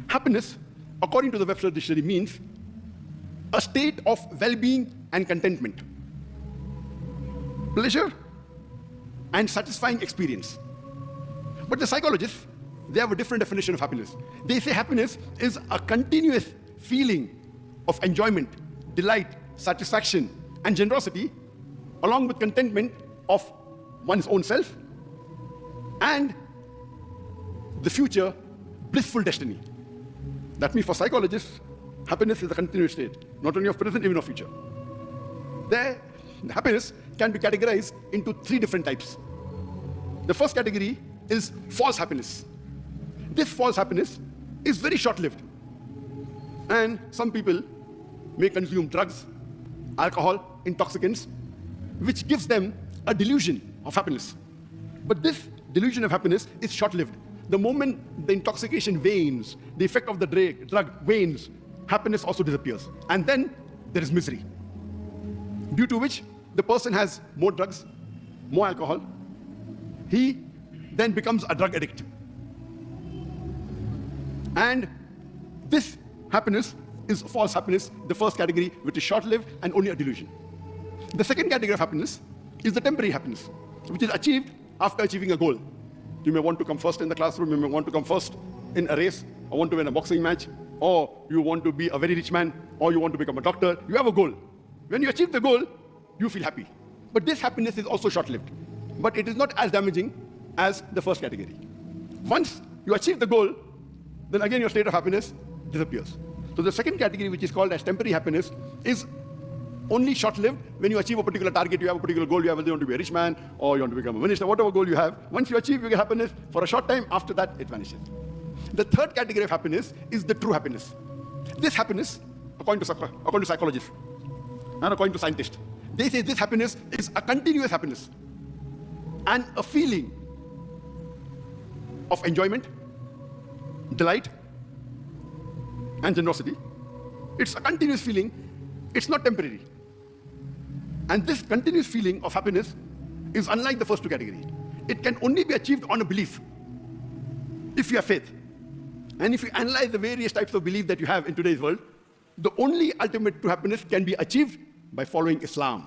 Happiness, according to the Webster Dictionary, means a state of well-being and contentment, pleasure and satisfying experience. But the psychologists, they have a different definition of happiness. They say happiness is a continuous feeling of enjoyment, delight, satisfaction, and generosity, along with contentment of one's own self and the future blissful destiny. That means for psychologists, happiness is a continuous state, not only of present, even of future. There, happiness can be categorized into 3 different types. The first category is false happiness. This false happiness is very short-lived. And some people may consume drugs, alcohol, intoxicants, which gives them a delusion of happiness. But this delusion of happiness is short-lived. The moment the intoxication wanes, the effect of the drug wanes, happiness also disappears. And then there is misery, due to which the person has more drugs, more alcohol. He then becomes a drug addict. And this happiness is false happiness, the first category, which is short-lived and only a delusion. The second category of happiness is the temporary happiness, which is achieved after achieving a goal. You may want to come first in the classroom, you may want to come first in a race, or want to win a boxing match, or you want to be a very rich man, or you want to become a doctor. You have a goal. When you achieve the goal, you feel happy. But this happiness is also short-lived. But it is not as damaging as the first category. Once you achieve the goal, then again your state of happiness disappears. So the second category, which is called as temporary happiness, is only short-lived. When you achieve a particular target, you have a particular goal, you want to be a rich man, or you want to become a minister, whatever goal you have, once you achieve, you get happiness for a short time. After that, it vanishes. The third category of happiness is the true happiness. This happiness, according to psychologists and according to scientists, they say this happiness is a continuous happiness and a feeling of enjoyment, delight, and generosity. It's a continuous feeling. It's not temporary. And this continuous feeling of happiness is unlike the first 2 categories. It can only be achieved on a belief, if you have faith. And if you analyze the various types of belief that you have in today's world, the only ultimate true happiness can be achieved by following Islam.